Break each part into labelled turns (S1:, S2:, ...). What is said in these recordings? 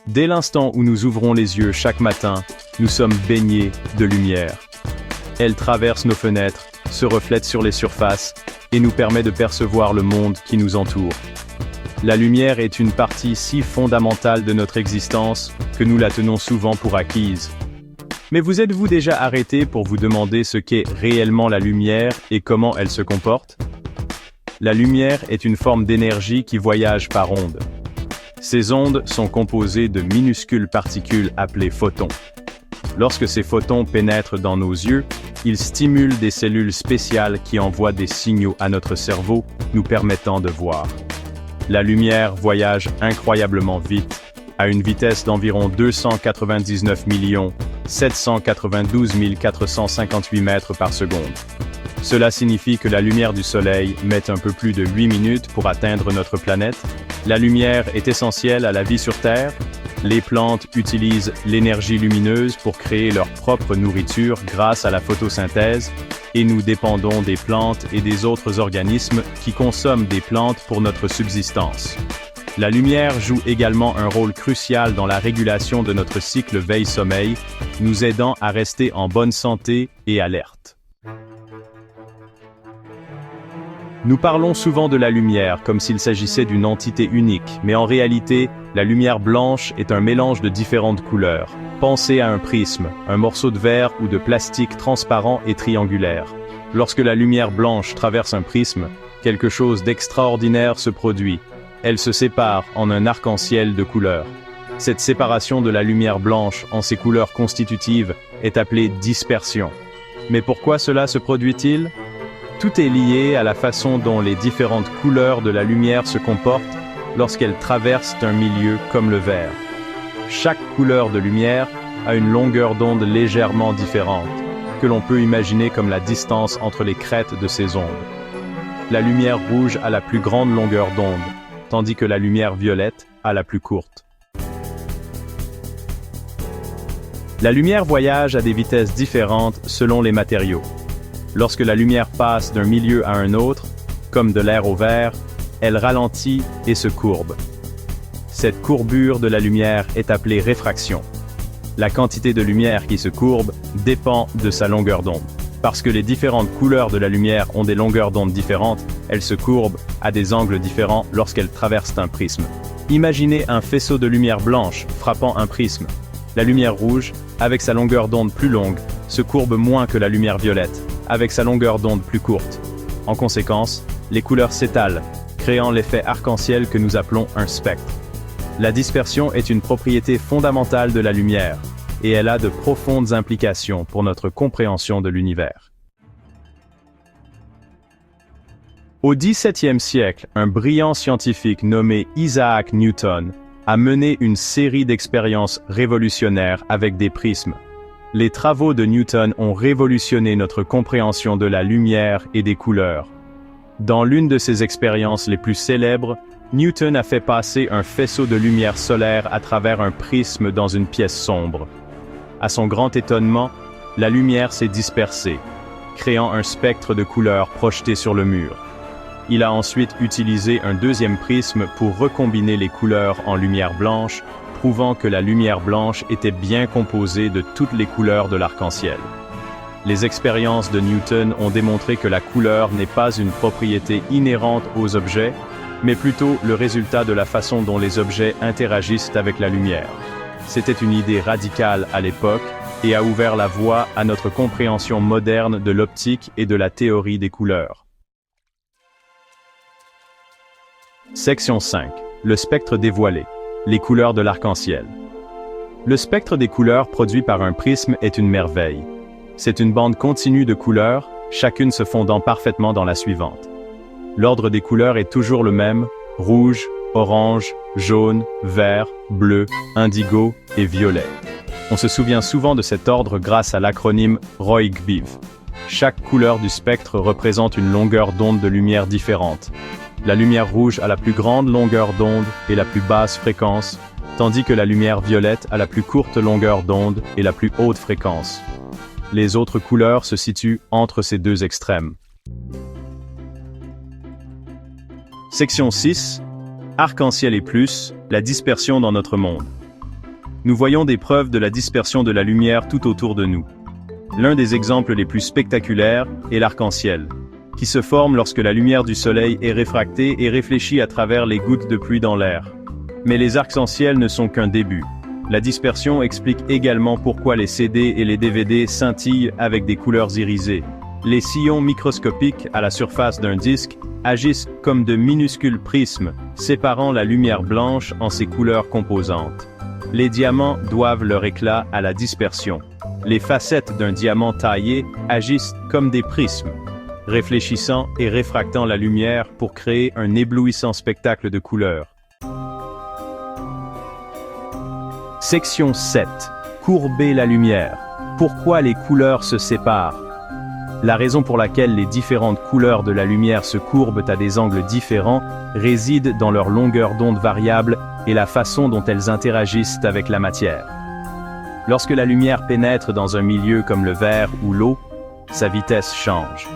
S1: Dès l'instant où nous ouvrons les yeux chaque matin, nous sommes baignés de lumière. Elle traverse nos fenêtres, se reflète sur les surfaces, et nous permet de percevoir le monde qui nous entoure. La lumière est une partie si fondamentale de notre existence que nous la tenons souvent pour acquise. Mais vous êtes-vous déjà arrêté pour vous demander ce qu'est réellement la lumière et comment elle se comporte? La lumière est une forme d'énergie qui voyage par ondes. Ces ondes sont composées de minuscules particules appelées photons. Lorsque ces photons pénètrent dans nos yeux, ils stimulent des cellules spéciales qui envoient des signaux à notre cerveau, nous permettant de voir. La lumière voyage incroyablement vite, à une vitesse d'environ 299 792 458 mètres par seconde. Cela signifie que la lumière du Soleil met un peu plus de 8 minutes pour atteindre notre planète. La lumière est essentielle à la vie sur Terre. Les plantes utilisent l'énergie lumineuse pour créer leur propre nourriture grâce à la photosynthèse, et nous dépendons des plantes et des autres organismes qui consomment des plantes pour notre subsistance. La lumière joue également un rôle crucial dans la régulation de notre cycle veille-sommeil, nous aidant à rester en bonne santé et alerte. Nous parlons souvent de la lumière comme s'il s'agissait d'une entité unique, mais en réalité, la lumière blanche est un mélange de différentes couleurs. Pensez à un prisme, un morceau de verre ou de plastique transparent et triangulaire. Lorsque la lumière blanche traverse un prisme, quelque chose d'extraordinaire se produit. Elle se sépare en un arc-en-ciel de couleurs. Cette séparation de la lumière blanche en ses couleurs constitutives est appelée dispersion. Mais pourquoi cela se produit-il? Tout est lié à la façon dont les différentes couleurs de la lumière se comportent lorsqu'elles traversent un milieu comme le vert. Chaque couleur de lumière a une longueur d'onde légèrement différente, que l'on peut imaginer comme la distance entre les crêtes de ces ondes. La lumière rouge a la plus grande longueur d'onde, tandis que la lumière violette a la plus courte. La lumière voyage à des vitesses différentes selon les matériaux. Lorsque la lumière passe d'un milieu à un autre, comme de l'air au verre, elle ralentit et se courbe. Cette courbure de la lumière est appelée réfraction. La quantité de lumière qui se courbe dépend de sa longueur d'onde. Parce que les différentes couleurs de la lumière ont des longueurs d'onde différentes, elles se courbent à des angles différents lorsqu'elles traversent un prisme. Imaginez un faisceau de lumière blanche frappant un prisme. La lumière rouge, avec sa longueur d'onde plus longue, se courbe moins que la lumière violette, avec sa longueur d'onde plus courte. En conséquence, les couleurs s'étalent, créant l'effet arc-en-ciel que nous appelons un spectre. La dispersion est une propriété fondamentale de la lumière, et elle a de profondes implications pour notre compréhension de l'univers. Au XVIIe siècle, un brillant scientifique nommé Isaac Newton a mené une série d'expériences révolutionnaires avec des prismes. Les travaux de Newton ont révolutionné notre compréhension de la lumière et des couleurs. Dans l'une de ses expériences les plus célèbres, Newton a fait passer un faisceau de lumière solaire à travers un prisme dans une pièce sombre. À son grand étonnement, la lumière s'est dispersée, créant un spectre de couleurs projeté sur le mur. Il a ensuite utilisé un deuxième prisme pour recombiner les couleurs en lumière blanche, prouvant que la lumière blanche était bien composée de toutes les couleurs de l'arc-en-ciel. Les expériences de Newton ont démontré que la couleur n'est pas une propriété inhérente aux objets, mais plutôt le résultat de la façon dont les objets interagissent avec la lumière. C'était une idée radicale à l'époque et a ouvert la voie à notre compréhension moderne de l'optique et de la théorie des couleurs. Section 5. Le spectre dévoilé. Les couleurs de l'arc-en-ciel. Le spectre des couleurs produit par un prisme est une merveille. C'est une bande continue de couleurs, chacune se fondant parfaitement dans la suivante. L'ordre des couleurs est toujours le même, rouge, orange, jaune, vert, bleu, indigo et violet. On se souvient souvent de cet ordre grâce à l'acronyme ROIGBIV. Chaque couleur du spectre représente une longueur d'onde de lumière différente. La lumière rouge a la plus grande longueur d'onde et la plus basse fréquence, tandis que la lumière violette a la plus courte longueur d'onde et la plus haute fréquence. Les autres couleurs se situent entre ces deux extrêmes. Section 6. Arc-en-ciel et plus, la dispersion dans notre monde. Nous voyons des preuves de la dispersion de la lumière tout autour de nous. L'un des exemples les plus spectaculaires est l'arc-en-ciel, qui se forme lorsque la lumière du soleil est réfractée et réfléchie à travers les gouttes de pluie dans l'air. Mais les arcs-en-ciel ne sont qu'un début. La dispersion explique également pourquoi les CD et les DVD scintillent avec des couleurs irisées. Les sillons microscopiques à la surface d'un disque agissent comme de minuscules prismes, séparant la lumière blanche en ses couleurs composantes. Les diamants doivent leur éclat à la dispersion. Les facettes d'un diamant taillé agissent comme des prismes, réfléchissant et réfractant la lumière pour créer un éblouissant spectacle de couleurs. Section 7. Courber la lumière. Pourquoi les couleurs se séparent? La raison pour laquelle les différentes couleurs de la lumière se courbent à des angles différents réside dans leur longueur d'onde variable et la façon dont elles interagissent avec la matière. Lorsque la lumière pénètre dans un milieu comme le verre ou l'eau, sa vitesse change.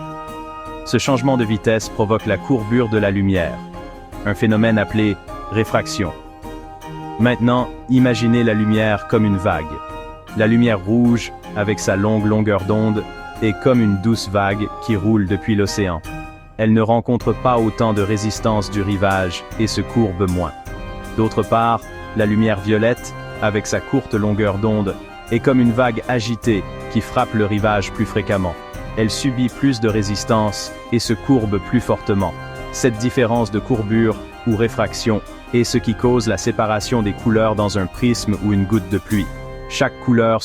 S1: Ce changement de vitesse provoque la courbure de la lumière, un phénomène appelé réfraction. Maintenant, imaginez la lumière comme une vague. La lumière rouge, avec sa longue longueur d'onde, est comme une douce vague qui roule depuis l'océan. Elle ne rencontre pas autant de résistance du rivage et se courbe moins. D'autre part, la lumière violette, avec sa courte longueur d'onde, est comme une vague agitée qui frappe le rivage plus fréquemment. Elle subit plus de résistance et se courbe plus fortement. Cette différence de courbure ou réfraction est ce qui cause la séparation des couleurs dans un prisme ou une goutte de pluie. Chaque couleur